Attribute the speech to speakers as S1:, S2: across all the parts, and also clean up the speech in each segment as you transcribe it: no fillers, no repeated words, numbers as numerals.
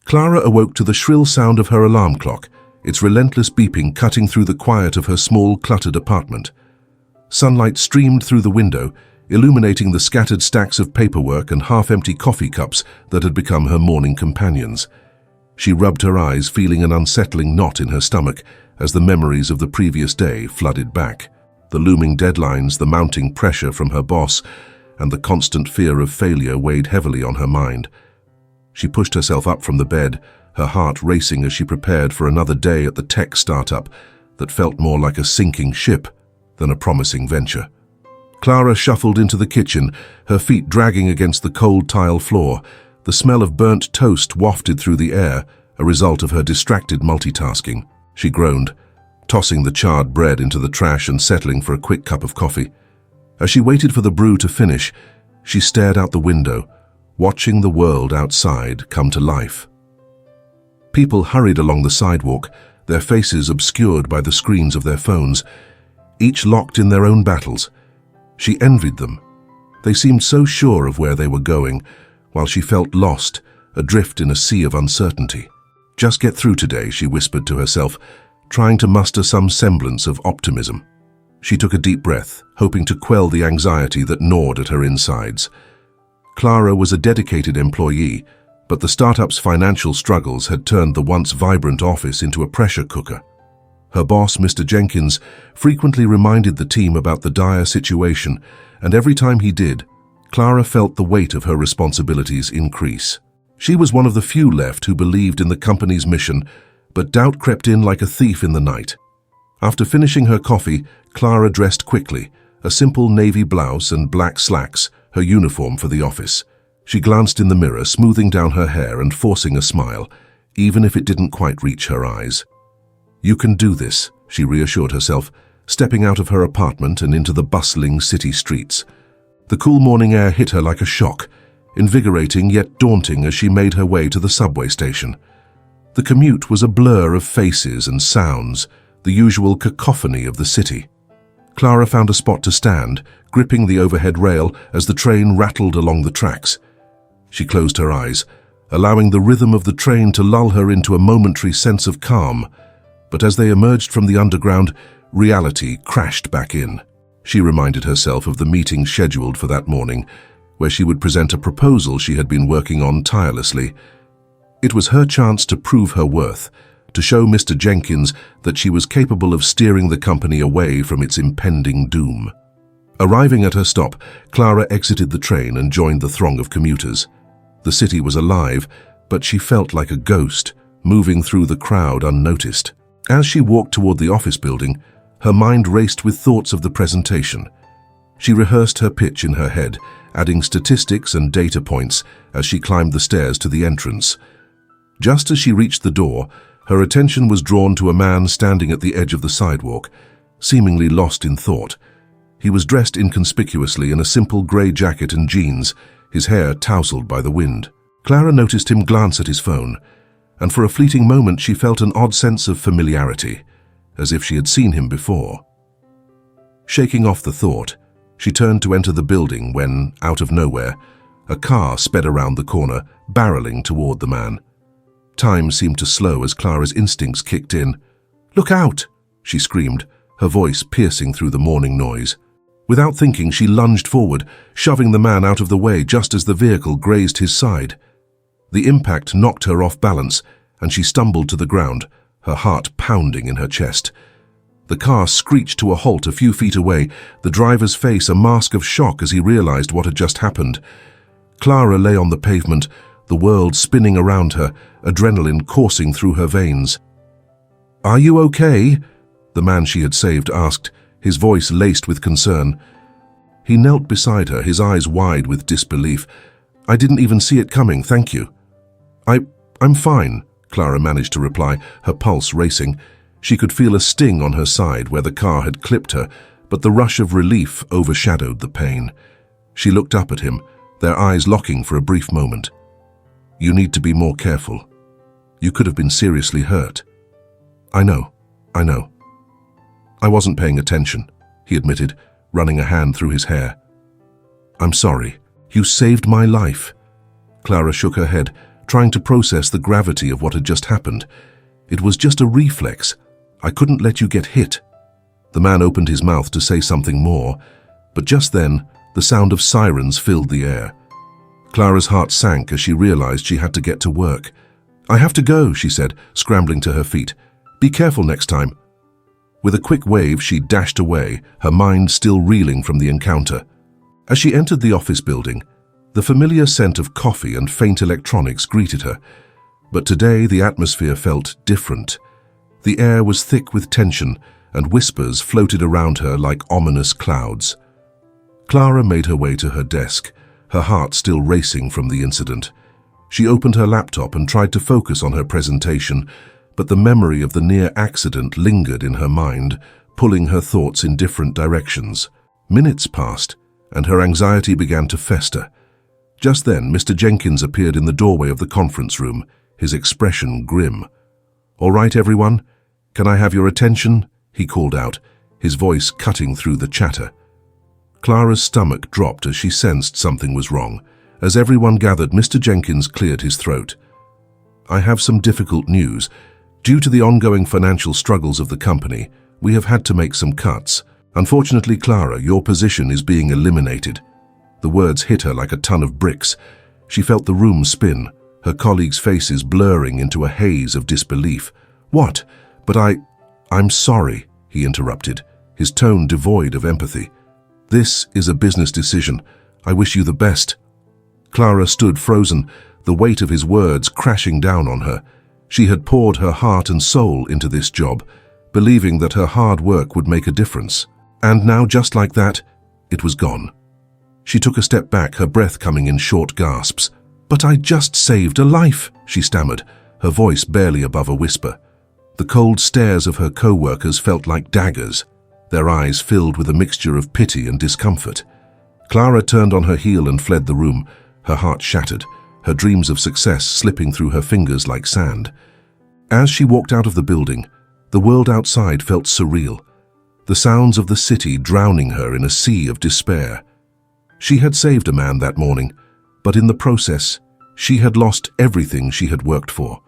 S1: Clara awoke to the shrill sound of her alarm clock, its relentless beeping cutting through the quiet of her small, cluttered apartment. Sunlight streamed through the window, illuminating the scattered stacks of paperwork and half-empty coffee cups that had become her morning companions. She rubbed her eyes, feeling an unsettling knot in her stomach as the memories of the previous day flooded back. The looming deadlines, the mounting pressure from her boss, and the constant fear of failure weighed heavily on her mind. She pushed herself up from the bed, her heart racing as she prepared for another day at the tech startup that felt more like a sinking ship than a promising venture. Clara shuffled into the kitchen, her feet dragging against the cold tile floor. The smell of burnt toast wafted through the air, a result of her distracted multitasking. She groaned, tossing the charred bread into the trash and settling for a quick cup of coffee. As she waited for the brew to finish, she stared out the window, watching the world outside come to life. People hurried along the sidewalk, their faces obscured by the screens of their phones, each locked in their own battles. She envied them. They seemed so sure of where they were going, while she felt lost, adrift in a sea of uncertainty. "Just get through today," she whispered to herself, trying to muster some semblance of optimism. She took a deep breath, hoping to quell the anxiety that gnawed at her insides. Clara was a dedicated employee, but the startup's financial struggles had turned the once vibrant office into a pressure cooker. Her boss, Mr. Jenkins, frequently reminded the team about the dire situation, and every time he did, Clara felt the weight of her responsibilities increase. She was one of the few left who believed in the company's mission, but doubt crept in like a thief in the night. After finishing her coffee, Clara dressed quickly, a simple navy blouse and black slacks, her uniform for the office. She glanced in the mirror, smoothing down her hair and forcing a smile, even if it didn't quite reach her eyes. "You can do this," she reassured herself, stepping out of her apartment and into the bustling city streets. The cool morning air hit her like a shock, invigorating yet daunting as she made her way to the subway station. The commute was a blur of faces and sounds, the usual cacophony of the city. Clara found a spot to stand, gripping the overhead rail as the train rattled along the tracks. She closed her eyes, allowing the rhythm of the train to lull her into a momentary sense of calm. But as they emerged from the underground, reality crashed back in. She reminded herself of the meeting scheduled for that morning, where she would present a proposal she had been working on tirelessly. It was her chance to prove her worth, to show Mr. Jenkins that she was capable of steering the company away from its impending doom. Arriving at her stop, Clara exited the train and joined the throng of commuters. The city was alive, but she felt like a ghost, moving through the crowd unnoticed. As she walked toward the office building, her mind raced with thoughts of the presentation. She rehearsed her pitch in her head, adding statistics and data points as she climbed the stairs to the entrance. Just as she reached the door, her attention was drawn to a man standing at the edge of the sidewalk, seemingly lost in thought. He was dressed inconspicuously in a simple grey jacket and jeans, his hair tousled by the wind. Clara noticed him glance at his phone, and for a fleeting moment she felt an odd sense of familiarity, as if she had seen him before. Shaking off the thought, she turned to enter the building when, out of nowhere, a car sped around the corner, barreling toward the man. Time seemed to slow as Clara's instincts kicked in. "Look out!" she screamed, her voice piercing through the morning noise. Without thinking, she lunged forward, shoving the man out of the way just as the vehicle grazed his side. The impact knocked her off balance, and she stumbled to the ground, her heart pounding in her chest. The car screeched to a halt a few feet away, the driver's face a mask of shock as he realized what had just happened. Clara lay on the pavement, the world spinning around her, adrenaline coursing through her veins. "Are you okay?" the man she had saved asked, his voice laced with concern. He knelt beside her, his eyes wide with disbelief. "I didn't even see it coming, thank you." I'm fine," Clara managed to reply, her pulse racing. She could feel a sting on her side where the car had clipped her, but the rush of relief overshadowed the pain. She looked up at him, their eyes locking for a brief moment. "You need to be more careful. You could have been seriously hurt." I know. I wasn't paying attention," he admitted, running a hand through his hair. "I'm sorry. You saved my life." Clara shook her head, trying to process the gravity of what had just happened. It was just a reflex. I couldn't let you get hit. The man opened his mouth to say something more, but just then, the sound of sirens filled the air. Clara's heart sank as she realized she had to get to work. "I have to go," she said, scrambling to her feet. "Be careful next time." With a quick wave, she dashed away, her mind still reeling from the encounter. As she entered the office building, the familiar scent of coffee and faint electronics greeted her. But today, the atmosphere felt different. The air was thick with tension, and whispers floated around her like ominous clouds. Clara made her way to her desk, her heart still racing from the incident. She opened her laptop and tried to focus on her presentation, but the memory of the near accident lingered in her mind, pulling her thoughts in different directions. Minutes passed, and her anxiety began to fester. Just then, Mr. Jenkins appeared in the doorway of the conference room, his expression grim. "All right, everyone? Can I have your attention?" he called out, his voice cutting through the chatter. Clara's stomach dropped as she sensed something was wrong. As everyone gathered, Mr. Jenkins cleared his throat. "I have some difficult news. Due to the ongoing financial struggles of the company, we have had to make some cuts. Unfortunately, Clara, your position is being eliminated." The words hit her like a ton of bricks. She felt the room spin, her colleagues' faces blurring into a haze of disbelief. "What? But I'm sorry," he interrupted, his tone devoid of empathy. "This is a business decision. I wish you the best." Clara stood frozen, the weight of his words crashing down on her. She had poured her heart and soul into this job, believing that her hard work would make a difference. And now, just like that, it was gone. She took a step back, her breath coming in short gasps. "But I just saved a life," she stammered, her voice barely above a whisper. The cold stares of her co-workers felt like daggers, their eyes filled with a mixture of pity and discomfort. Clara turned on her heel and fled the room, her heart shattered, her dreams of success slipping through her fingers like sand. As she walked out of the building, the world outside felt surreal, the sounds of the city drowning her in a sea of despair. She had saved a man that morning, but in the process, she had lost everything she had worked for.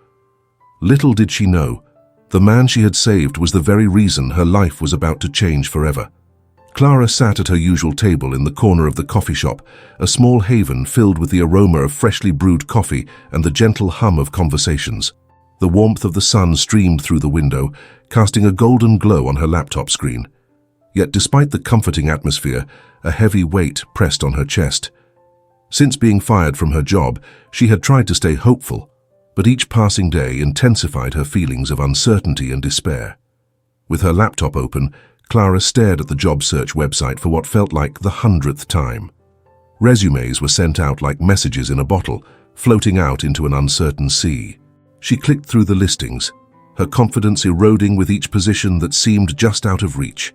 S1: Little did she know, the man she had saved was the very reason her life was about to change forever. Clara sat at her usual table in the corner of the coffee shop, a small haven filled with the aroma of freshly brewed coffee and the gentle hum of conversations. The warmth of the sun streamed through the window, casting a golden glow on her laptop screen. Yet despite the comforting atmosphere, a heavy weight pressed on her chest. Since being fired from her job, she had tried to stay hopeful, but each passing day intensified her feelings of uncertainty and despair. With her laptop open, Clara stared at the job search website for what felt like the 100th time. Resumes were sent out like messages in a bottle, floating out into an uncertain sea. She clicked through the listings, her confidence eroding with each position that seemed just out of reach.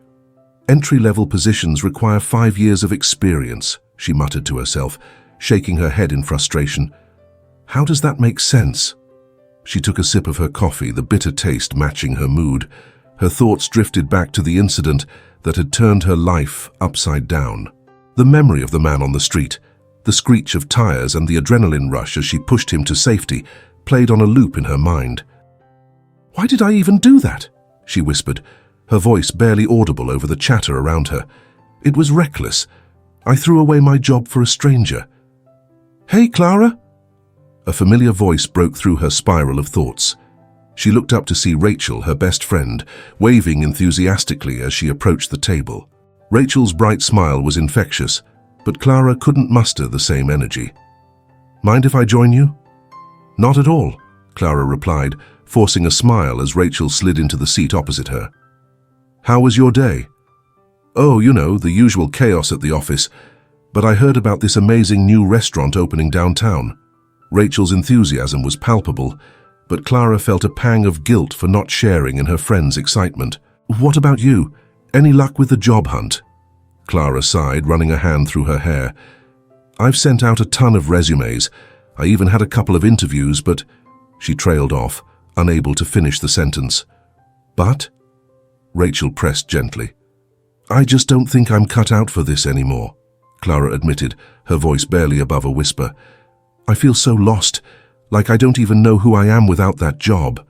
S1: "Entry-level positions require 5 years of experience," she muttered to herself, shaking her head in frustration. "How does that make sense?" She took a sip of her coffee, the bitter taste matching her mood. Her thoughts drifted back to the incident that had turned her life upside down. The memory of the man on the street, the screech of tires and the adrenaline rush as she pushed him to safety, played on a loop in her mind. "Why did I even do that?" she whispered, her voice barely audible over the chatter around her. "It was reckless. I threw away my job for a stranger." "Hey, Clara!" A familiar voice broke through her spiral of thoughts. She looked up to see Rachel, her best friend, waving enthusiastically as she approached the table. Rachel's bright smile was infectious, but Clara couldn't muster the same energy. "Mind if I join you?" "Not at all," Clara replied, forcing a smile as Rachel slid into the seat opposite her. "How was your day?" "Oh, you know, the usual chaos at the office, but I heard about this amazing new restaurant opening downtown." Rachel's enthusiasm was palpable, but Clara felt a pang of guilt for not sharing in her friend's excitement. "What about you? Any luck with the job hunt?" Clara sighed, running a hand through her hair. "I've sent out a ton of resumes. I even had a couple of interviews, but—" She trailed off, unable to finish the sentence. "But?" Rachel pressed gently. "I just don't think I'm cut out for this anymore," Clara admitted, her voice barely above a whisper. "I feel so lost, Like I don't even know who I am without that job."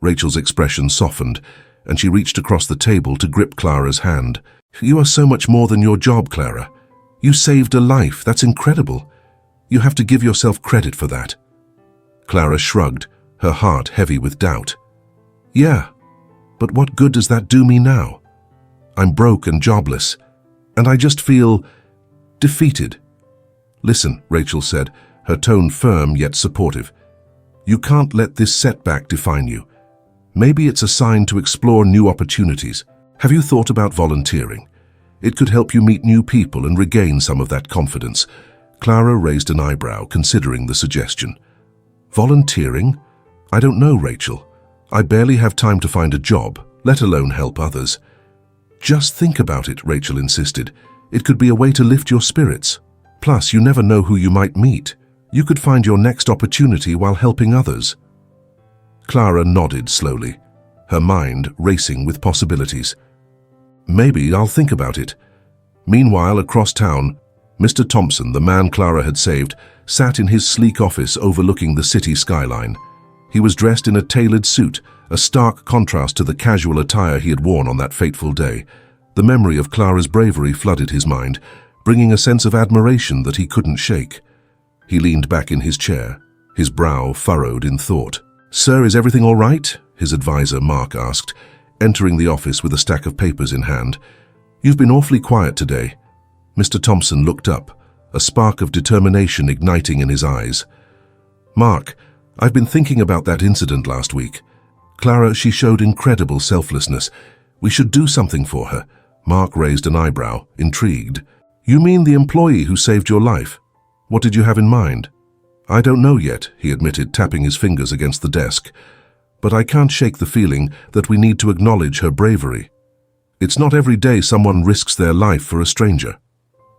S1: Rachel's expression softened, and she reached across the table to grip Clara's hand. "You are so much more than your job, Clara. You saved a life. That's incredible. You have to give yourself credit for that." Clara shrugged, her heart heavy with doubt. "Yeah, but what good does that do me now? I'm broke and jobless, and I just feel defeated." "Listen," Rachel said, her tone firm yet supportive. "You can't let this setback define you. Maybe it's a sign to explore new opportunities. Have you thought about volunteering? It could help you meet new people and regain some of that confidence." Clara raised an eyebrow, considering the suggestion. "Volunteering? I don't know, Rachel. I barely have time to find a job, let alone help others." "Just think about it," Rachel insisted. "It could be a way to lift your spirits. Plus, you never know who you might meet. You could find your next opportunity while helping others." Clara nodded slowly, her mind racing with possibilities. "Maybe I'll think about it." Meanwhile, across town, Mr. Thompson, the man Clara had saved, sat in his sleek office overlooking the city skyline. He was dressed in a tailored suit, a stark contrast to the casual attire he had worn on that fateful day. The memory of Clara's bravery flooded his mind, bringing a sense of admiration that he couldn't shake. He leaned back in his chair, his brow furrowed in thought. "Sir, is everything all right?" his advisor, Mark, asked, entering the office with a stack of papers in hand. "You've been awfully quiet today." Mr. Thompson looked up, a spark of determination igniting in his eyes. "Mark, I've been thinking about that incident last week. Clara, she showed incredible selflessness. We should do something for her." Mark raised an eyebrow, intrigued. "You mean the employee who saved your life? What did you have in mind?" "I don't know yet," he admitted, tapping his fingers against the desk. "But I can't shake the feeling that we need to acknowledge her bravery. It's not every day someone risks their life for a stranger."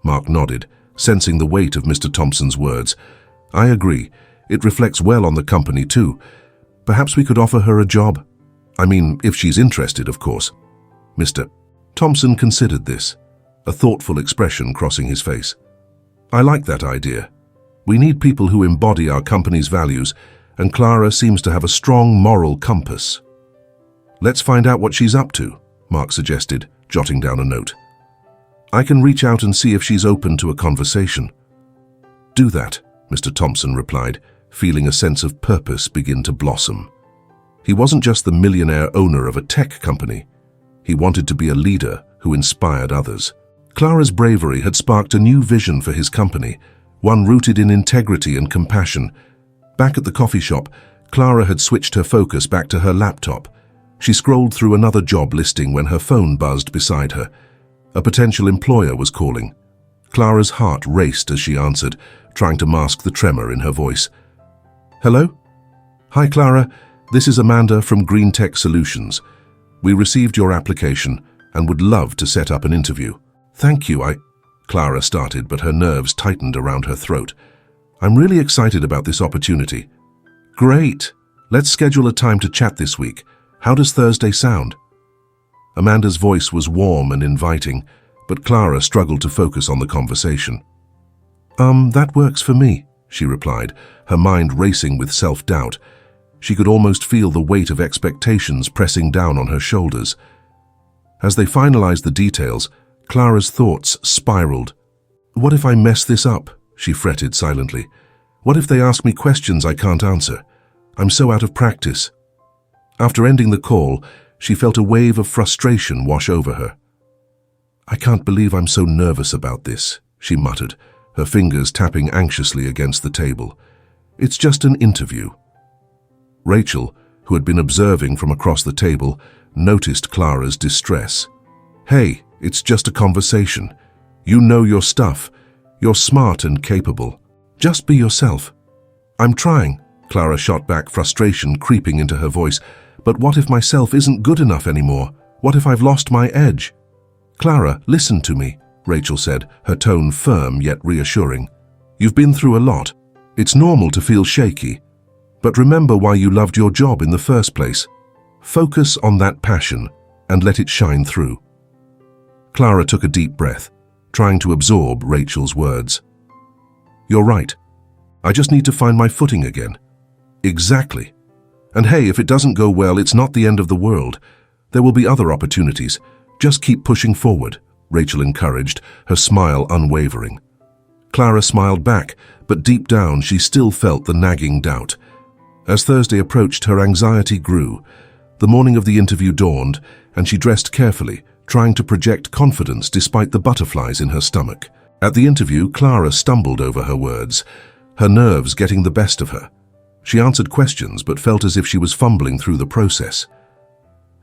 S1: Mark nodded, sensing the weight of Mr. Thompson's words. "I agree. It reflects well on the company too. Perhaps we could offer her a job. I mean, if she's interested, of course." Mr. Thompson considered this, a thoughtful expression crossing his face. "I like that idea. We need people who embody our company's values, and Clara seems to have a strong moral compass." "Let's find out what she's up to," Mark suggested, jotting down a note. "I can reach out and see if she's open to a conversation." "Do that," Mr. Thompson replied, feeling a sense of purpose begin to blossom. He wasn't just the millionaire owner of a tech company. He wanted to be a leader who inspired others. Clara's bravery had sparked a new vision for his company, one rooted in integrity and compassion. Back at the coffee shop, Clara had switched her focus back to her laptop. She scrolled through another job listing when her phone buzzed beside her. A potential employer was calling. Clara's heart raced as she answered, trying to mask the tremor in her voice. "Hello? Hi, Clara. This is Amanda from Green Tech Solutions. We received your application and would love to set up an interview." "Thank you, Clara started, but her nerves tightened around her throat. "I'm really excited about this opportunity." "Great. Let's schedule a time to chat this week. How does Thursday sound?" Amanda's voice was warm and inviting, but Clara struggled to focus on the conversation. That works for me," she replied, her mind racing with self-doubt. She could almost feel the weight of expectations pressing down on her shoulders. As they finalized the details, Clara's thoughts spiraled. "What if I mess this up?" she fretted silently. "What if they ask me questions I can't answer? I'm so out of practice." After ending the call, she felt a wave of frustration wash over her. "I can't believe I'm so nervous about this," she muttered, her fingers tapping anxiously against the table. "It's just an interview." Rachel, who had been observing from across the table, noticed Clara's distress. "Hey, it's just a conversation. You know your stuff. You're smart and capable. Just be yourself." "I'm trying," Clara shot back, frustration creeping into her voice. "But what if myself isn't good enough anymore? What if I've lost my edge?" "Clara, listen to me," Rachel said, her tone firm yet reassuring. "You've been through a lot. It's normal to feel shaky. But remember why you loved your job in the first place. Focus on that passion and let it shine through." Clara took a deep breath, trying to absorb Rachel's words. "You're right. I just need to find my footing again. Exactly. And hey, if it doesn't go well, it's not the end of the world. There will be other opportunities. Just keep pushing forward, Rachel encouraged, her smile unwavering. Clara smiled back, but deep down she still felt the nagging doubt. As Thursday approached, her anxiety grew. The morning of the interview dawned, and she dressed carefully, trying to project confidence despite the butterflies in her stomach. At the interview, Clara stumbled over her words, her nerves getting the best of her. She answered questions but felt as if she was fumbling through the process.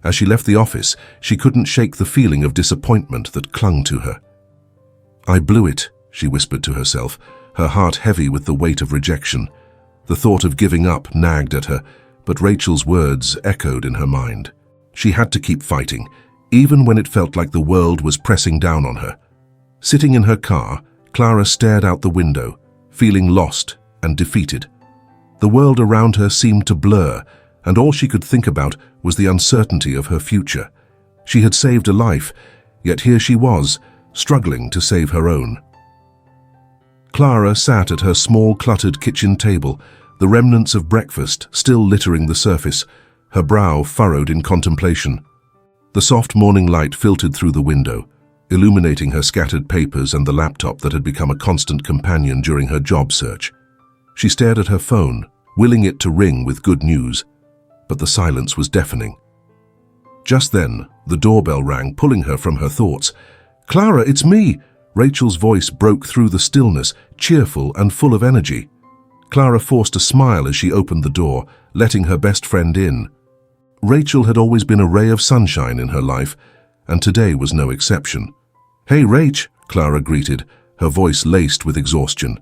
S1: As she left the office, she couldn't shake the feeling of disappointment that clung to her. "I blew it," she whispered to herself, her heart heavy with the weight of rejection. The thought of giving up nagged at her, but Rachel's words echoed in her mind. She had to keep fighting, even when it felt like the world was pressing down on her. Sitting in her car, Clara stared out the window, feeling lost and defeated. The world around her seemed to blur, and all she could think about was the uncertainty of her future. She had saved a life, yet here she was, struggling to save her own. Clara sat at her small, cluttered kitchen table, the remnants of breakfast still littering the surface, her brow furrowed in contemplation. The soft morning light filtered through the window, illuminating her scattered papers and the laptop that had become a constant companion during her job search. She stared at her phone, willing it to ring with good news, but the silence was deafening. Just then, the doorbell rang, pulling her from her thoughts. "Clara, it's me!" Rachel's voice broke through the stillness, cheerful and full of energy. Clara forced a smile as she opened the door, letting her best friend in. Rachel had always been a ray of sunshine in her life, and today was no exception. "Hey, Rach," Clara greeted, her voice laced with exhaustion.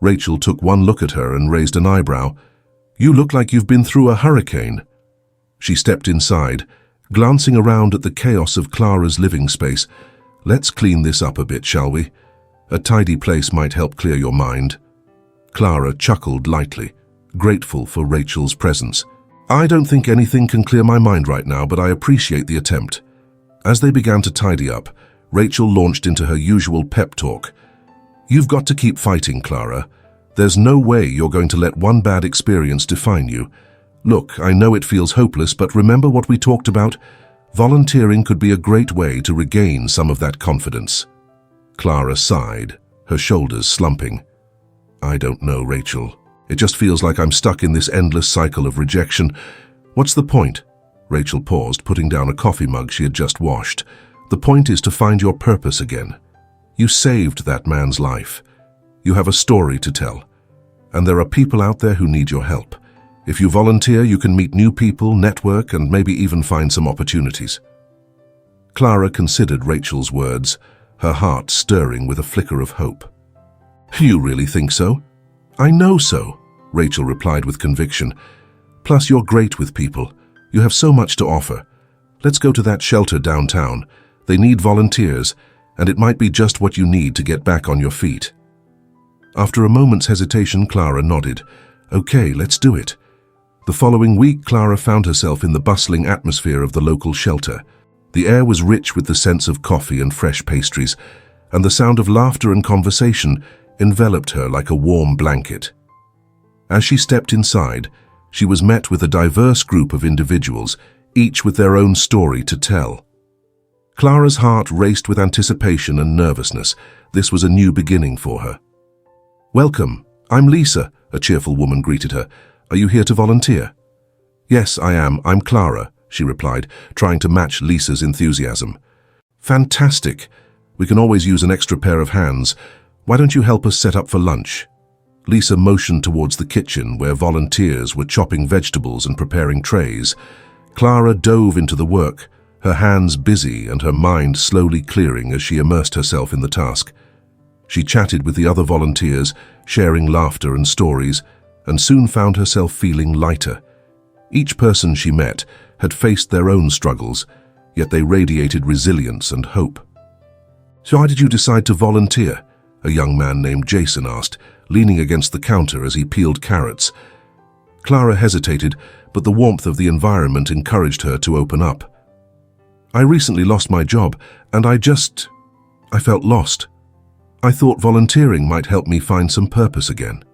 S1: Rachel took one look at her and raised an eyebrow. "You look like you've been through a hurricane." She stepped inside, glancing around at the chaos of Clara's living space. "Let's clean this up a bit, shall we? A tidy place might help clear your mind." Clara chuckled lightly, grateful for Rachel's presence. "I don't think anything can clear my mind right now, but I appreciate the attempt." As they began to tidy up, Rachel launched into her usual pep talk. "You've got to keep fighting, Clara. There's no way you're going to let one bad experience define you. Look, I know it feels hopeless, but remember what we talked about? Volunteering could be a great way to regain some of that confidence." Clara sighed, her shoulders slumping. "I don't know, Rachel. It just feels like I'm stuck in this endless cycle of rejection. What's the point?" Rachel paused, putting down a coffee mug she had just washed. "The point is to find your purpose again. You saved that man's life. You have a story to tell. And there are people out there who need your help. If you volunteer, you can meet new people, network, and maybe even find some opportunities." Clara considered Rachel's words, her heart stirring with a flicker of hope. "You really think so?" "I know so," Rachel replied with conviction. "Plus, you're great with people. You have so much to offer. Let's go to that shelter downtown. They need volunteers, and it might be just what you need to get back on your feet." After a moment's hesitation, Clara nodded. "Okay, let's do it." The following week, Clara found herself in the bustling atmosphere of the local shelter. The air was rich with the scents of coffee and fresh pastries, and the sound of laughter and conversation enveloped her like a warm blanket. As she stepped inside, she was met with a diverse group of individuals, each with their own story to tell. Clara's heart raced with anticipation and nervousness. This was a new beginning for her. "Welcome, I'm Lisa," a cheerful woman greeted her. "Are you here to volunteer?" "Yes, I am. I'm Clara," she replied, trying to match Lisa's enthusiasm. "Fantastic. We can always use an extra pair of hands. Why don't you help us set up for lunch?" Lisa motioned towards the kitchen where volunteers were chopping vegetables and preparing trays. Clara dove into the work, her hands busy and her mind slowly clearing as she immersed herself in the task. She chatted with the other volunteers, sharing laughter and stories, and soon found herself feeling lighter. Each person she met had faced their own struggles, yet they radiated resilience and hope. "So why did you decide to volunteer?" a young man named Jason asked, leaning against the counter as he peeled carrots. Clara hesitated, but the warmth of the environment encouraged her to open up. "I recently lost my job, and I felt lost. I thought volunteering might help me find some purpose again."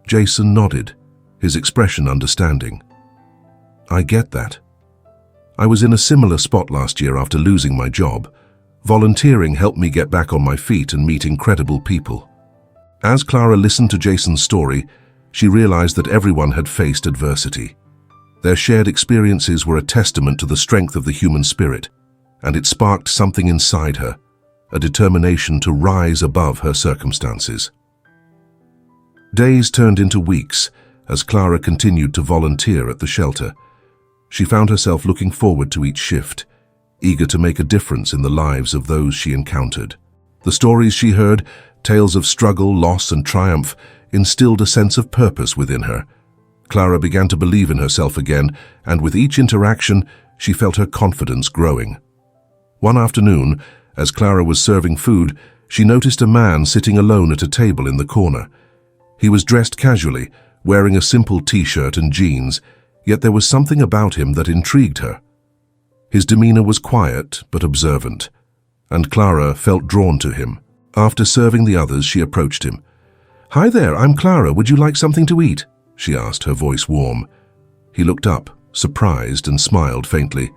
S1: Jason nodded, his expression understanding. "I get that. I was in a similar spot last year after losing my job. Volunteering helped me get back on my feet and meet incredible people." As Clara listened to Jason's story, she realized that everyone had faced adversity. Their shared experiences were a testament to the strength of the human spirit, and it sparked something inside her, a determination to rise above her circumstances. Days turned into weeks as Clara continued to volunteer at the shelter. She found herself looking forward to each shift, eager to make a difference in the lives of those she encountered. The stories she heard, tales of struggle, loss, and triumph, instilled a sense of purpose within her. Clara began to believe in herself again, and with each interaction, she felt her confidence growing. One afternoon, as Clara was serving food, she noticed a man sitting alone at a table in the corner. He was dressed casually, wearing a simple t-shirt and jeans, yet there was something about him that intrigued her. His demeanor was quiet but observant, and Clara felt drawn to him. After serving the others, she approached him. "Hi there, I'm Clara. Would you like something to eat?" she asked, her voice warm. He looked up, surprised, and smiled faintly.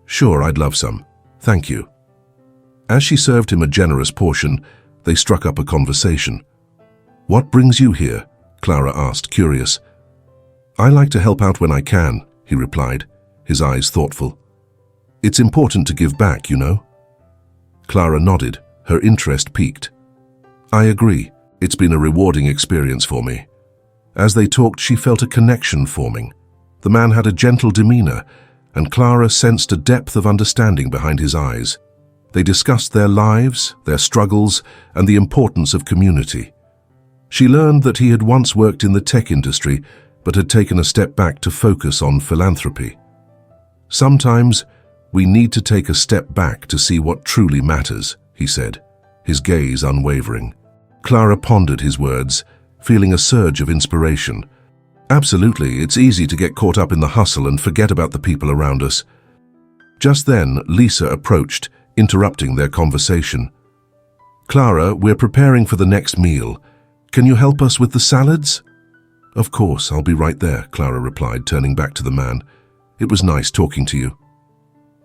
S1: "Sure, I'd love some. Thank you." As she served him a generous portion, they struck up a conversation. "What brings you here?" Clara asked, curious. "I like to help out when I can," he replied, his eyes thoughtful. "It's important to give back, you know." Clara nodded, her interest piqued. "I agree. It's been a rewarding experience for me." As they talked, she felt a connection forming. The man had a gentle demeanor, and Clara sensed a depth of understanding behind his eyes. They discussed their lives, their struggles, and the importance of community. She learned that he had once worked in the tech industry, but had taken a step back to focus on philanthropy. "Sometimes we need to take a step back to see what truly matters," he said, his gaze unwavering. Clara pondered his words, feeling a surge of inspiration. "Absolutely, it's easy to get caught up in the hustle and forget about the people around us." Just then, Lisa approached, interrupting their conversation. "Clara, we're preparing for the next meal. Can you help us with the salads?" "Of course, I'll be right there," Clara replied, turning back to the man. "It was nice talking to you."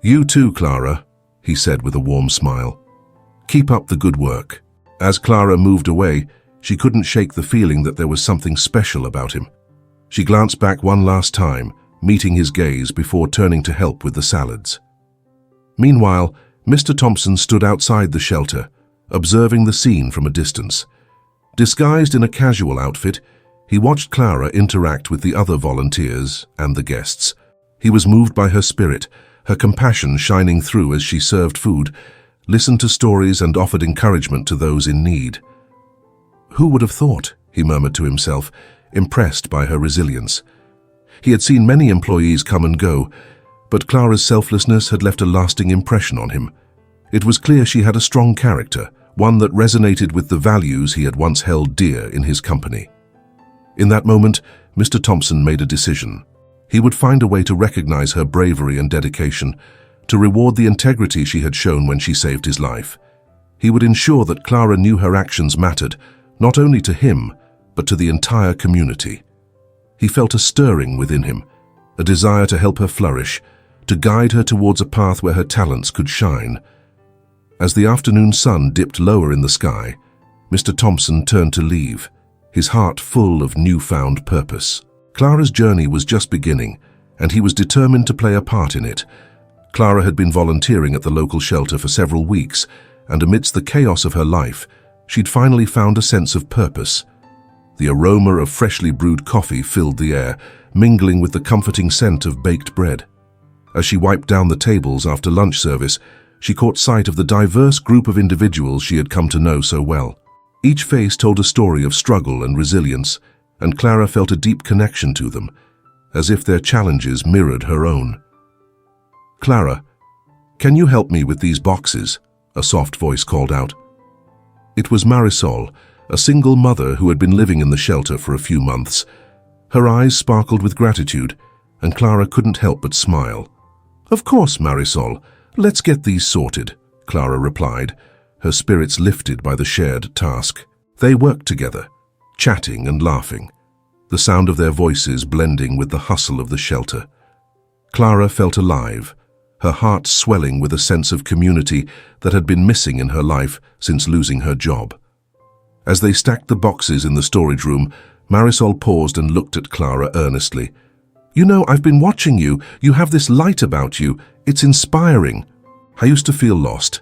S1: "You too, Clara," he said with a warm smile. "Keep up the good work." As Clara moved away, she couldn't shake the feeling that there was something special about him. She glanced back one last time, meeting his gaze before turning to help with the salads. Meanwhile, Mr. Thompson stood outside the shelter, observing the scene from a distance. Disguised in a casual outfit, he watched Clara interact with the other volunteers and the guests. He was moved by her spirit, her compassion shining through as she served food, listened to stories, and offered encouragement to those in need. "Who would have thought?" he murmured to himself, impressed by her resilience. He had seen many employees come and go, but Clara's selflessness had left a lasting impression on him. It was clear she had a strong character, one that resonated with the values he had once held dear in his company. In that moment, Mr. Thompson made a decision. He would find a way to recognize her bravery and dedication, to reward the integrity she had shown when she saved his life. He would ensure that Clara knew her actions mattered, not only to him, but to the entire community. He felt a stirring within him, a desire to help her flourish, to guide her towards a path where her talents could shine. As the afternoon sun dipped lower in the sky, Mr. Thompson turned to leave, his heart full of newfound purpose. Clara's journey was just beginning, and he was determined to play a part in it. Clara had been volunteering at the local shelter for several weeks, and amidst the chaos of her life, she'd finally found a sense of purpose. The aroma of freshly brewed coffee filled the air, mingling with the comforting scent of baked bread. As she wiped down the tables after lunch service, she caught sight of the diverse group of individuals she had come to know so well. Each face told a story of struggle and resilience, and Clara felt a deep connection to them, as if their challenges mirrored her own. "Clara, can you help me with these boxes?" a soft voice called out. It was Marisol, a single mother who had been living in the shelter for a few months. Her eyes sparkled with gratitude, and Clara couldn't help but smile. "Of course, Marisol. Let's get these sorted," Clara replied, her spirits lifted by the shared task. They worked together, chatting and laughing. the sound of their voices blending with the hustle of the shelter. Clara felt alive, her heart swelling with a sense of community that had been missing in her life since losing her job. As they stacked the boxes in the storage room, Marisol paused and looked at Clara earnestly. "You know, I've been watching you. You have this light about you. It's inspiring. I used to feel lost,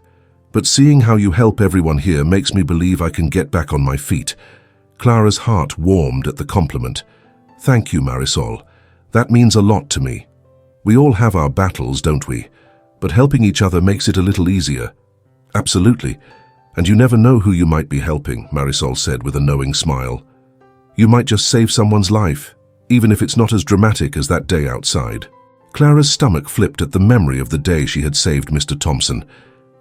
S1: but seeing how you help everyone here makes me believe I can get back on my feet." Clara's heart warmed at the compliment. "Thank you, Marisol. That means a lot to me. We all have our battles, don't we? But helping each other makes it a little easier." "Absolutely. And you never know who you might be helping," Marisol said with a knowing smile. "You might just save someone's life, even if it's not as dramatic as that day outside." Clara's stomach flipped at the memory of the day she had saved Mr. Thompson.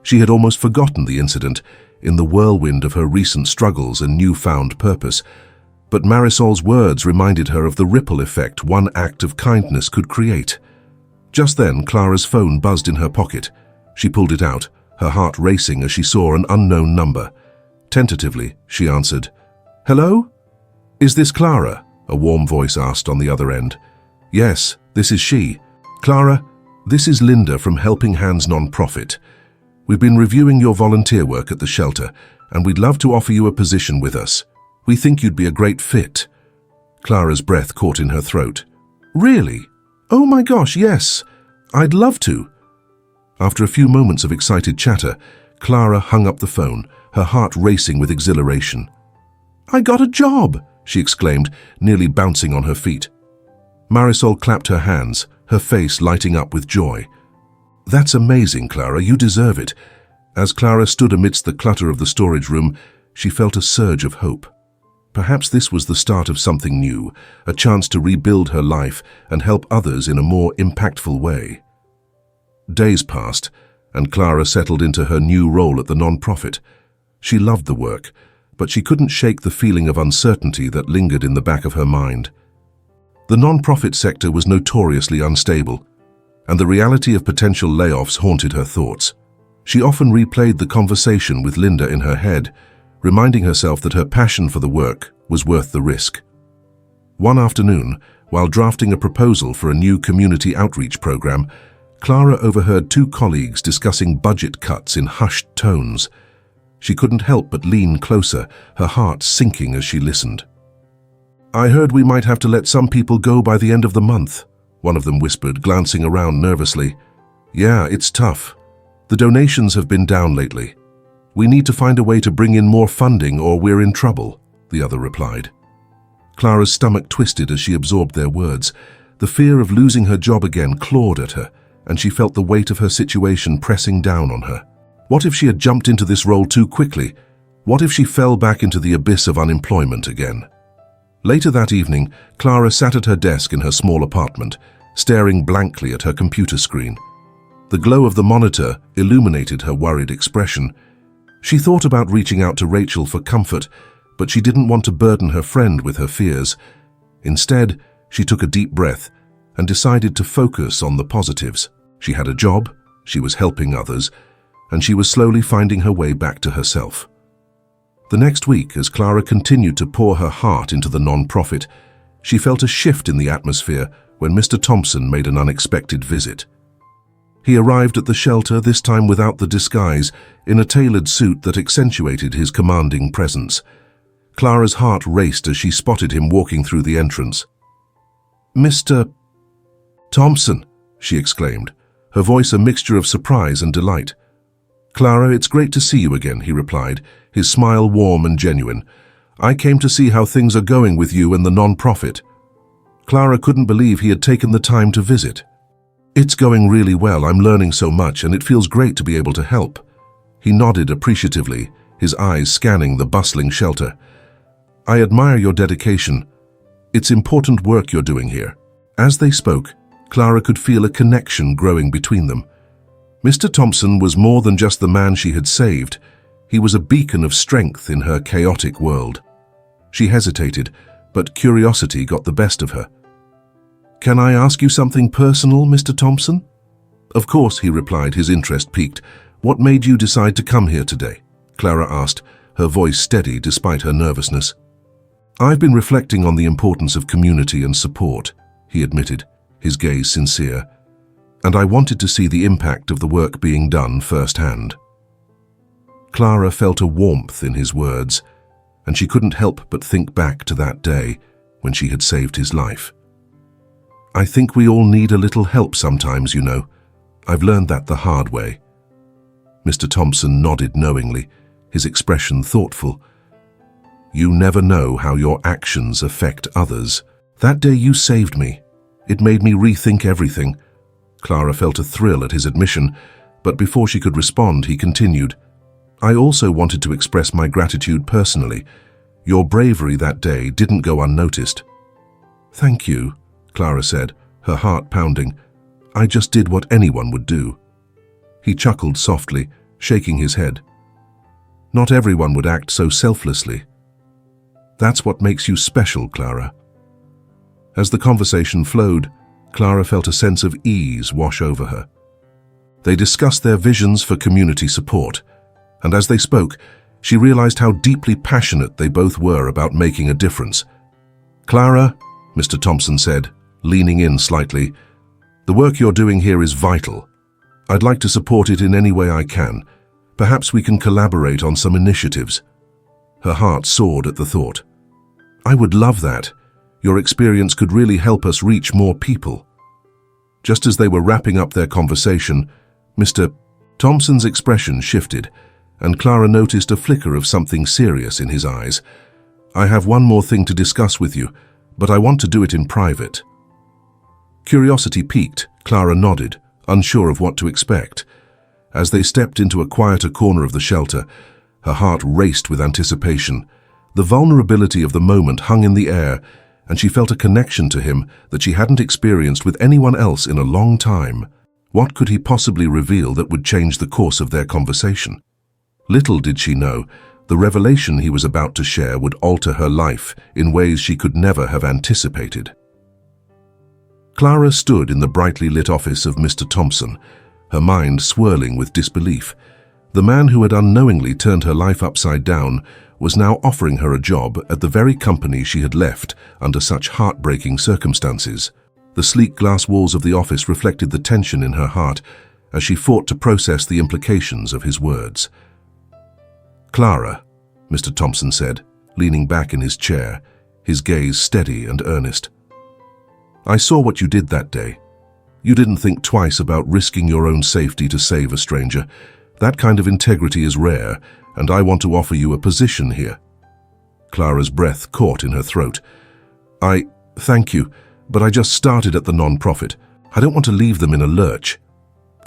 S1: She had almost forgotten the incident in the whirlwind of her recent struggles and newfound purpose. But Marisol's words reminded her of the ripple effect one act of kindness could create. Just then, Clara's phone buzzed in her pocket. She pulled it out, her heart racing as she saw an unknown number. Tentatively, she answered. "Hello? Is this Clara?" a warm voice asked on the other end. "Yes, this is she. Clara, this is Linda from Helping Hands Non-Profit. We've been reviewing your volunteer work at the shelter, and we'd love to offer you a position with us. We think you'd be a great fit." Clara's breath caught in her throat. "Really? Oh my gosh, yes. I'd love to." After a few moments of excited chatter, Clara hung up the phone, her heart racing with exhilaration. "I got a job!" she exclaimed, nearly bouncing on her feet. Marisol clapped her hands, her face lighting up with joy. "That's amazing, Clara. You deserve it." As Clara stood amidst the clutter of the storage room, she felt a surge of hope. Perhaps this was the start of something new, a chance to rebuild her life and help others in a more impactful way. Days passed, and Clara settled into her new role at the non-profit. She loved the work, but she couldn't shake the feeling of uncertainty that lingered in the back of her mind. The non-profit sector was notoriously unstable, and the reality of potential layoffs haunted her thoughts. She often replayed the conversation with Linda in her head, reminding herself that her passion for the work was worth the risk. One afternoon, while drafting a proposal for a new community outreach program, Clara overheard two colleagues discussing budget cuts in hushed tones. She couldn't help but lean closer, her heart sinking as she listened. "I heard we might have to let some people go by the end of the month," one of them whispered, glancing around nervously. "Yeah, it's tough. The donations have been down lately. We need to find a way to bring in more funding or we're in trouble," the other replied. Clara's stomach twisted as she absorbed their words. The fear of losing her job again clawed at her, and she felt the weight of her situation pressing down on her. What if she had jumped into this role too quickly? What if she fell back into the abyss of unemployment again? Later that evening, Clara sat at her desk in her small apartment, staring blankly at her computer screen. The glow of the monitor illuminated her worried expression. She thought about reaching out to Rachel for comfort, but she didn't want to burden her friend with her fears. Instead, she took a deep breath and decided to focus on the positives. She had a job, she was helping others, and she was slowly finding her way back to herself. The next week, as Clara continued to pour her heart into the non-profit, she felt a shift in the atmosphere when Mr. Thompson made an unexpected visit. He arrived at the shelter, this time without the disguise, in a tailored suit that accentuated his commanding presence. Clara's heart raced as she spotted him walking through the entrance. "Mr. Thompson," she exclaimed, her voice a mixture of surprise and delight. "Clara, it's great to see you again," he replied, his smile warm and genuine. "I came to see how things are going with you and the non-profit." Clara couldn't believe he had taken the time to visit. "It's going really well. I'm learning so much, and it feels great to be able to help." He nodded appreciatively, his eyes scanning the bustling shelter. "I admire your dedication. It's important work you're doing here." As they spoke, Clara could feel a connection growing between them. Mr. Thompson was more than just the man she had saved. He was a beacon of strength in her chaotic world. She hesitated, but curiosity got the best of her. "Can I ask you something personal, Mr. Thompson?" "Of course," he replied, his interest piqued. "What made you decide to come here today?" Clara asked, her voice steady despite her nervousness. I've been reflecting on the importance of community and support, he admitted, his gaze sincere, and I wanted to see the impact of the work being done firsthand. Clara felt a warmth in his words, and she couldn't help but think back to that day when she had saved his life. I think we all need a little help sometimes, you know. I've learned that the hard way. Mr. Thompson nodded knowingly, his expression thoughtful. You never know how your actions affect others. That day you saved me. It made me rethink everything. Clara felt a thrill at his admission, but before she could respond, he continued. I also wanted to express my gratitude personally. Your bravery that day didn't go unnoticed. Thank you, Clara said, her heart pounding. I just did what anyone would do. He chuckled softly, shaking his head. Not everyone would act so selflessly. That's what makes you special, Clara. As the conversation flowed, Clara felt a sense of ease wash over her. They discussed their visions for community support, and as they spoke, she realized how deeply passionate they both were about making a difference. Clara, Mr. Thompson said, leaning in slightly, the work you're doing here is vital. I'd like to support it in any way I can. Perhaps we can collaborate on some initiatives. Her heart soared at the thought. I would love that. Your experience could really help us reach more people. Just as they were wrapping up their conversation, Mr. Thompson's expression shifted, and Clara noticed a flicker of something serious in his eyes. I have one more thing to discuss with you, but I want to do it in private. Curiosity piqued, Clara nodded, unsure of what to expect. As they stepped into a quieter corner of the shelter, her heart raced with anticipation. The vulnerability of the moment hung in the air, and she felt a connection to him that she hadn't experienced with anyone else in a long time. What could he possibly reveal that would change the course of their conversation? Little did she know, the revelation he was about to share would alter her life in ways she could never have anticipated. Clara stood in the brightly lit office of Mr. Thompson, her mind swirling with disbelief. The man who had unknowingly turned her life upside down was now offering her a job at the very company she had left under such heartbreaking circumstances. The sleek glass walls of the office reflected the tension in her heart as she fought to process the implications of his words. Clara, Mr. Thompson said, leaning back in his chair, his gaze steady and earnest. I saw what you did that day. You didn't think twice about risking your own safety to save a stranger. That kind of integrity is rare, and I want to offer you a position here. Clara's breath caught in her throat. Thank you, but I just started at the non-profit. I don't want to leave them in a lurch.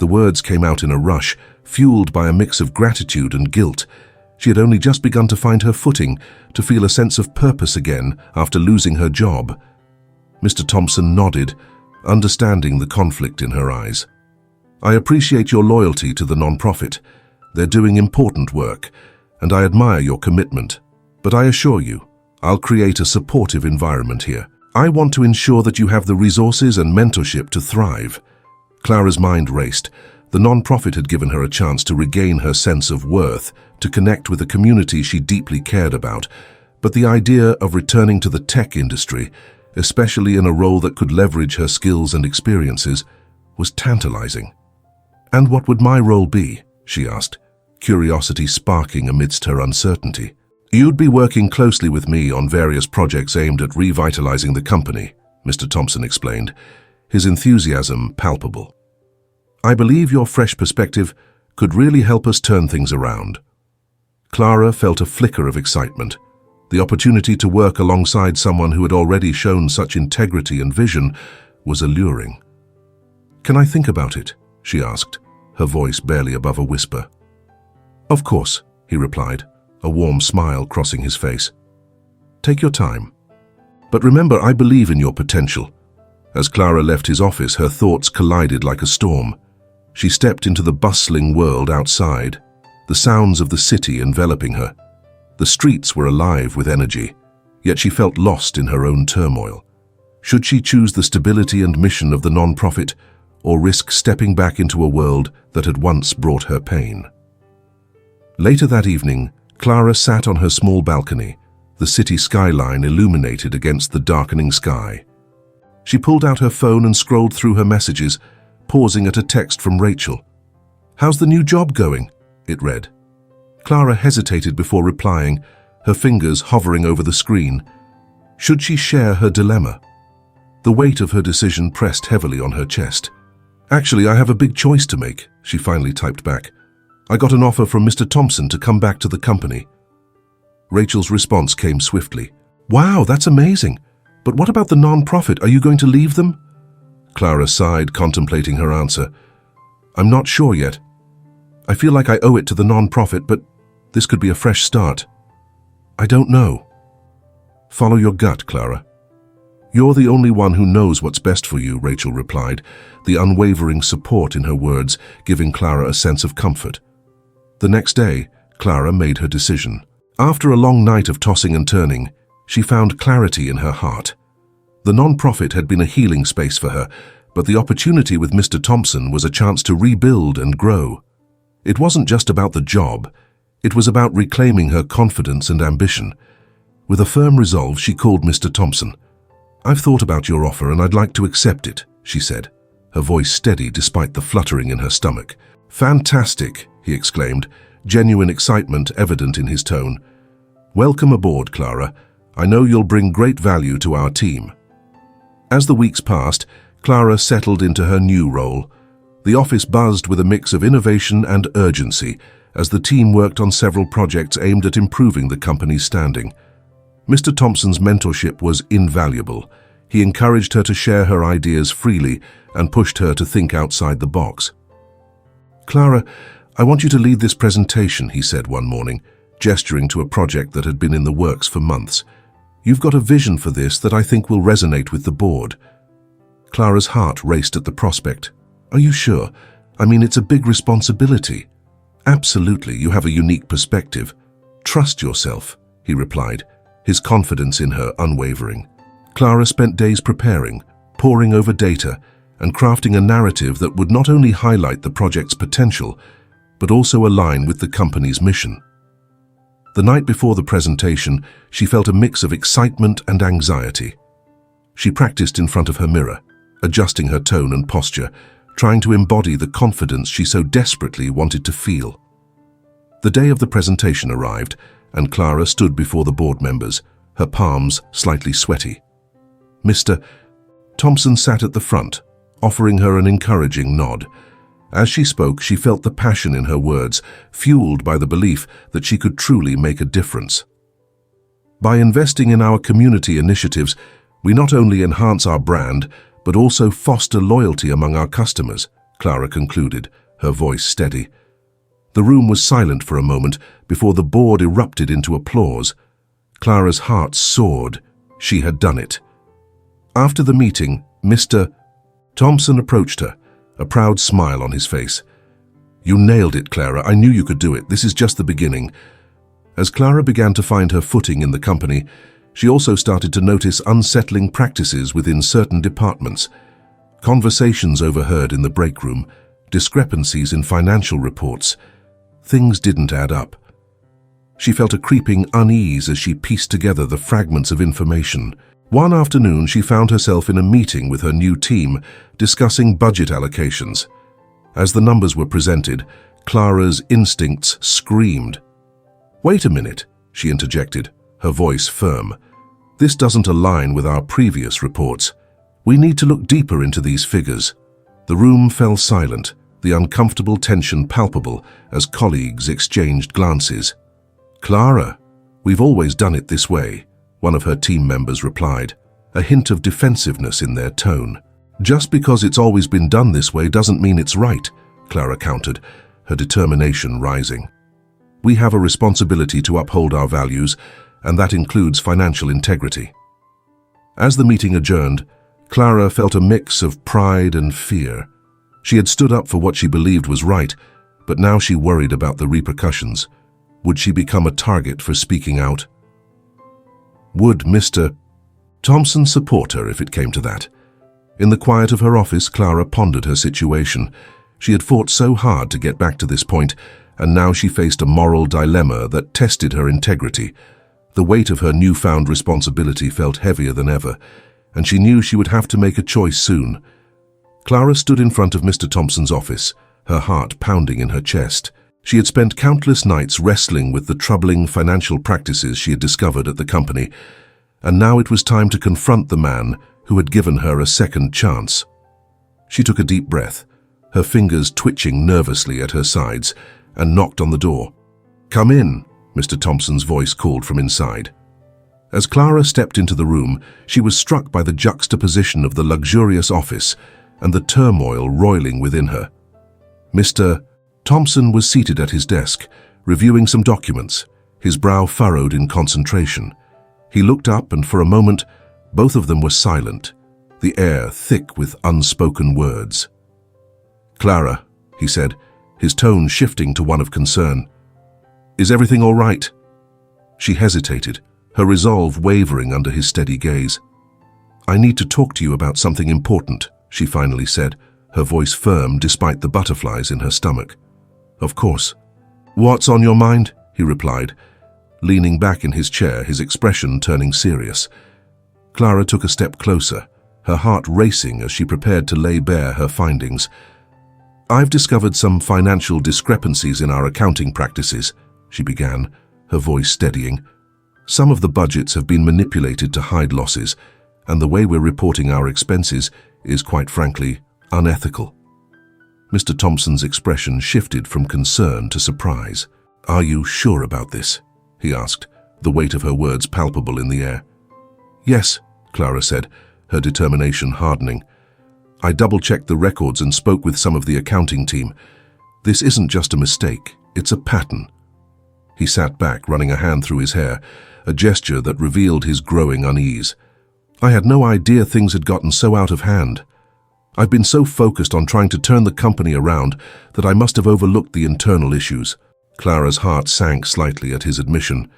S1: The words came out in a rush, fueled by a mix of gratitude and guilt. She had only just begun to find her footing, to feel a sense of purpose again after losing her job. Mr. Thompson nodded, understanding the conflict in her eyes. I appreciate your loyalty to the non-profit. They're doing important work, and I admire your commitment. But I assure you, I'll create a supportive environment here. I want to ensure that you have the resources and mentorship to thrive. Clara's mind raced. The non-profit had given her a chance to regain her sense of worth, to connect with a community she deeply cared about. But the idea of returning to the tech industry, especially in a role that could leverage her skills and experiences, was tantalizing. And what would my role be? She asked, curiosity sparking amidst her uncertainty. You'd be working closely with me on various projects aimed at revitalizing the company, Mr. Thompson explained, his enthusiasm palpable. I believe your fresh perspective could really help us turn things around. Clara felt a flicker of excitement. The opportunity to work alongside someone who had already shown such integrity and vision was alluring. Can I think about it? She asked, her voice barely above a whisper. Of course, he replied, a warm smile crossing his face. Take your time. But remember, I believe in your potential. As Clara left his office, her thoughts collided like a storm. She stepped into the bustling world outside, the sounds of the city enveloping her. The streets were alive with energy, yet she felt lost in her own turmoil. Should she choose the stability and mission of the non-profit, or risk stepping back into a world that had once brought her pain? Later that evening, Clara sat on her small balcony, the city skyline illuminated against the darkening sky. She pulled out her phone and scrolled through her messages, pausing at a text from Rachel. "How's the new job going?" it read. Clara hesitated before replying, her fingers hovering over the screen. Should she share her dilemma? The weight of her decision pressed heavily on her chest. "Actually, I have a big choice to make," she finally typed back. "I got an offer from Mr. Thompson to come back to the company." Rachel's response came swiftly. "Wow, that's amazing. But what about the non-profit? Are you going to leave them?" Clara sighed, contemplating her answer. "I'm not sure yet. I feel like I owe it to the non-profit, but this could be a fresh start. I don't know." "Follow your gut, Clara. You're the only one who knows what's best for you," Rachel replied, the unwavering support in her words giving Clara a sense of comfort. The next day, Clara made her decision. After a long night of tossing and turning, she found clarity in her heart. The non-profit had been a healing space for her, but the opportunity with Mr. Thompson was a chance to rebuild and grow. It wasn't just about the job, it was about reclaiming her confidence and ambition. With a firm resolve, she called Mr. Thompson. "I've thought about your offer and I'd like to accept it," she said, her voice steady despite the fluttering in her stomach. "Fantastic," he exclaimed, genuine excitement evident in his tone. "Welcome aboard, Clara. I know you'll bring great value to our team." As the weeks passed, Clara settled into her new role. The office buzzed with a mix of innovation and urgency as the team worked on several projects aimed at improving the company's standing. Mr. Thompson's mentorship was invaluable. He encouraged her to share her ideas freely and pushed her to think outside the box. "Clara, I want you to lead this presentation," he said one morning, gesturing to a project that had been in the works for months. "You've got a vision for this that I think will resonate with the board." Clara's heart raced at the prospect. "Are you sure? I mean, it's a big responsibility." "Absolutely, you have a unique perspective. Trust yourself," he replied, his confidence in her unwavering. Clara spent days preparing, poring over data, and crafting a narrative that would not only highlight the project's potential, but also align with the company's mission. The night before the presentation, she felt a mix of excitement and anxiety. She practiced in front of her mirror, adjusting her tone and posture, trying to embody the confidence she so desperately wanted to feel. The day of the presentation arrived, and Clara stood before the board members, her palms slightly sweaty. Mr. Thompson sat at the front, offering her an encouraging nod. As she spoke, she felt the passion in her words, fueled by the belief that she could truly make a difference. "By investing in our community initiatives, we not only enhance our brand, but also foster loyalty among our customers," Clara concluded, her voice steady. The room was silent for a moment before the board erupted into applause. Clara's heart soared. She had done it. After the meeting, Mr. Thompson approached her, a proud smile on his face. "You nailed it, Clara. I knew you could do it. This is just the beginning." As Clara began to find her footing in the company, she also started to notice unsettling practices within certain departments. Conversations overheard in the break room, discrepancies in financial reports. Things didn't add up. She felt a creeping unease as she pieced together the fragments of information. One afternoon, she found herself in a meeting with her new team, discussing budget allocations. As the numbers were presented, Clara's instincts screamed. "Wait a minute," she interjected, her voice firm. "This doesn't align with our previous reports. We need to look deeper into these figures." The room fell silent, the uncomfortable tension palpable as colleagues exchanged glances. "Clara, we've always done it this way," one of her team members replied, a hint of defensiveness in their tone. "Just because it's always been done this way doesn't mean it's right," Clara countered, her determination rising. "We have a responsibility to uphold our values, and that includes financial integrity." As the meeting adjourned, Clara felt a mix of pride and fear. She had stood up for what she believed was right, but now she worried about the repercussions. Would she become a target for speaking out? Would Mr. Thompson support her if it came to that? In the quiet of her office, Clara pondered her situation. She had fought so hard to get back to this point, and now she faced a moral dilemma that tested her integrity. The weight of her newfound responsibility felt heavier than ever, and she knew she would have to make a choice soon. Clara stood in front of Mr. Thompson's office, her heart pounding in her chest. She had spent countless nights wrestling with the troubling financial practices she had discovered at the company, and now it was time to confront the man who had given her a second chance. She took a deep breath, her fingers twitching nervously at her sides, and knocked on the door. "Come in," Mr. Thompson's voice called from inside. As Clara stepped into the room, she was struck by the juxtaposition of the luxurious office and the turmoil roiling within her. Mr. Thompson was seated at his desk, reviewing some documents, his brow furrowed in concentration. He looked up, and for a moment, both of them were silent, the air thick with unspoken words. "Clara," he said, his tone shifting to one of concern. "Is everything all right?" She hesitated, her resolve wavering under his steady gaze. "I need to talk to you about something important," she finally said, her voice firm despite the butterflies in her stomach. "Of course." "What's on your mind?" he replied, leaning back in his chair, his expression turning serious. Clara took a step closer, her heart racing as she prepared to lay bare her findings. "I've discovered some financial discrepancies in our accounting practices," she began, her voice steadying. "Some of the budgets have been manipulated to hide losses, and the way we're reporting our expenses is, quite frankly, unethical." Mr. Thompson's expression shifted from concern to surprise. "Are you sure about this?" he asked, the weight of her words palpable in the air. "Yes," Clara said, her determination hardening. "I double-checked the records and spoke with some of the accounting team. This isn't just a mistake, it's a pattern." He sat back, running a hand through his hair, a gesture that revealed his growing unease. "I had no idea things had gotten so out of hand. I've been so focused on trying to turn the company around that I must have overlooked the internal issues." Clara's heart sank slightly at his admission.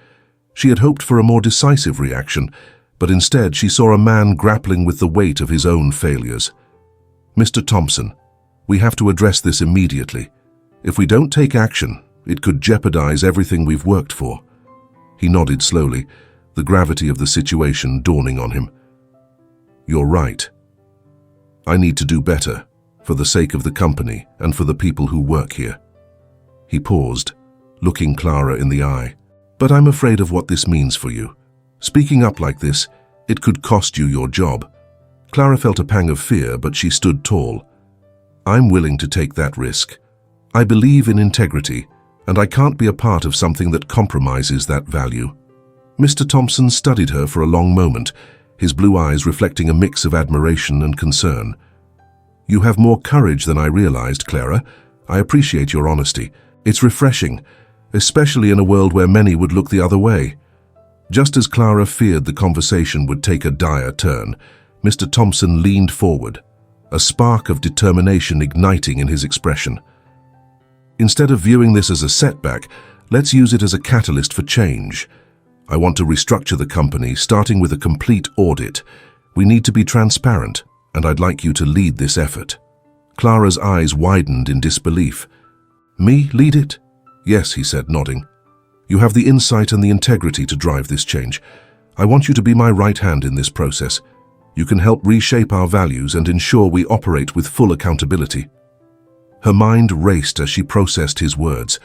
S1: She had hoped for a more decisive reaction, but instead she saw a man grappling with the weight of his own failures. "Mr. Thompson, we have to address this immediately. If we don't take action, it could jeopardize everything we've worked for." He nodded slowly, the gravity of the situation dawning on him. "You're right. I need to do better, for the sake of the company and for the people who work here." He paused, looking Clara in the eye. "But I'm afraid of what this means for you. Speaking up like this, it could cost you your job." Clara felt a pang of fear, but she stood tall. "I'm willing to take that risk. I believe in integrity, and I can't be a part of something that compromises that value." Mr. Thompson studied her for a long moment, his blue eyes reflecting a mix of admiration and concern. "You have more courage than I realized, Clara. I appreciate your honesty. It's refreshing, especially in a world where many would look the other way." Just as Clara feared the conversation would take a dire turn, Mr. Thompson leaned forward, a spark of determination igniting in his expression. "Instead of viewing this as a setback, let's use it as a catalyst for change. I want to restructure the company, starting with a complete audit. We need to be transparent, and I'd like you to lead this effort." Clara's eyes widened in disbelief. "Me lead it?" "Yes," he said, nodding. "You have the insight and the integrity to drive this change. I want you to be my right hand in this process. You can help reshape our values and ensure we operate with full accountability." Her mind raced as she processed his words.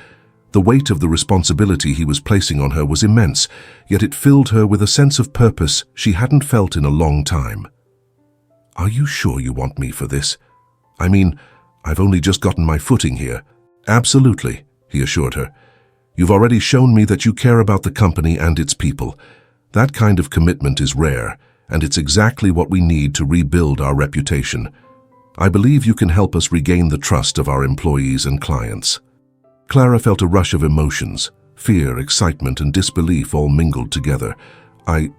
S1: The weight of the responsibility he was placing on her was immense, yet it filled her with a sense of purpose she hadn't felt in a long time. "Are you sure you want me for this? I mean, I've only just gotten my footing here." "Absolutely," he assured her. "You've already shown me that you care about the company and its people. That kind of commitment is rare, and it's exactly what we need to rebuild our reputation. I believe you can help us regain the trust of our employees and clients." Clara felt a rush of emotions, fear, excitement, and disbelief all mingled together. I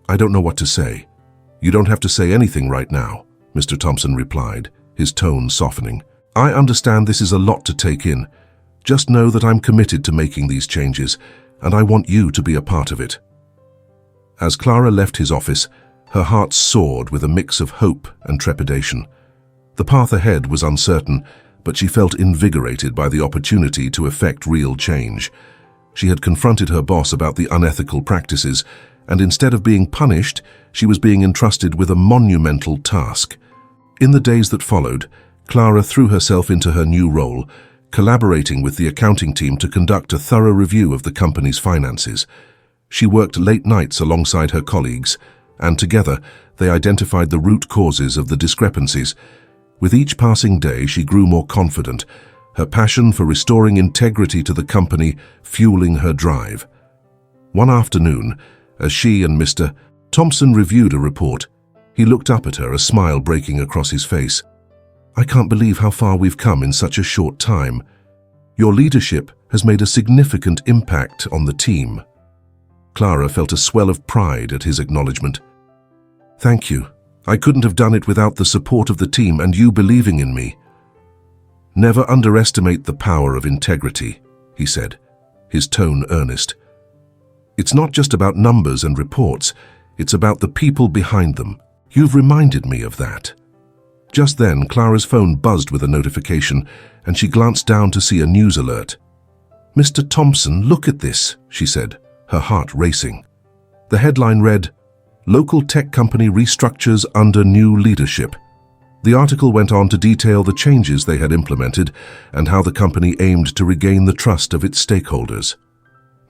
S1: don't know what to say." "You don't have to say anything right now," Mr. Thompson replied, his tone softening. "I understand this is a lot to take in. Just know that I'm committed to making these changes, and I want you to be a part of it." As Clara left his office, her heart soared with a mix of hope and trepidation. The path ahead was uncertain, but she felt invigorated by the opportunity to effect real change. She had confronted her boss about the unethical practices, and instead of being punished, she was being entrusted with a monumental task. In the days that followed, Clara threw herself into her new role, collaborating with the accounting team to conduct a thorough review of the company's finances. She worked late nights alongside her colleagues, and together they identified the root causes of the discrepancies. With each passing day, she grew more confident, her passion for restoring integrity to the company fueling her drive. One afternoon, as she and Mr. Thompson reviewed a report, he looked up at her, a smile breaking across his face. "I can't believe how far we've come in such a short time. Your leadership has made a significant impact on the team." Clara felt a swell of pride at his acknowledgement. "Thank you. I couldn't have done it without the support of the team and you believing in me." "Never underestimate the power of integrity," he said, his tone earnest. "It's not just about numbers and reports, it's about the people behind them. You've reminded me of that." Just then, Clara's phone buzzed with a notification, and she glanced down to see a news alert. "Mr. Thompson, look at this," she said, her heart racing. The headline read, "Local tech company restructures under new leadership." The article went on to detail the changes they had implemented and how the company aimed to regain the trust of its stakeholders.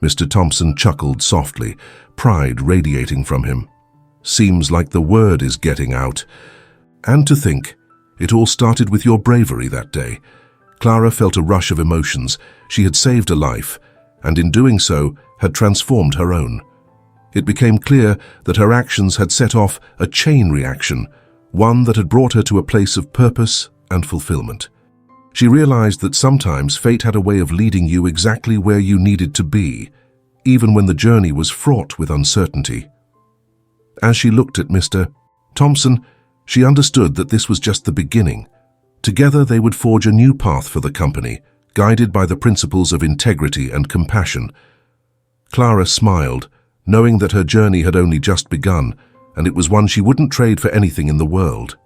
S1: Mr. Thompson chuckled softly, pride radiating from him. "Seems like the word is getting out. And to think, it all started with your bravery that day." Clara felt a rush of emotions. She had saved a life, and in doing so, had transformed her own. It became clear that her actions had set off a chain reaction, one that had brought her to a place of purpose and fulfillment. She realized that sometimes fate had a way of leading you exactly where you needed to be, even when the journey was fraught with uncertainty. As she looked at Mr. Thompson, she understood that this was just the beginning. Together they would forge a new path for the company, guided by the principles of integrity and compassion. Clara smiled, knowing that her journey had only just begun, and it was one she wouldn't trade for anything in the world.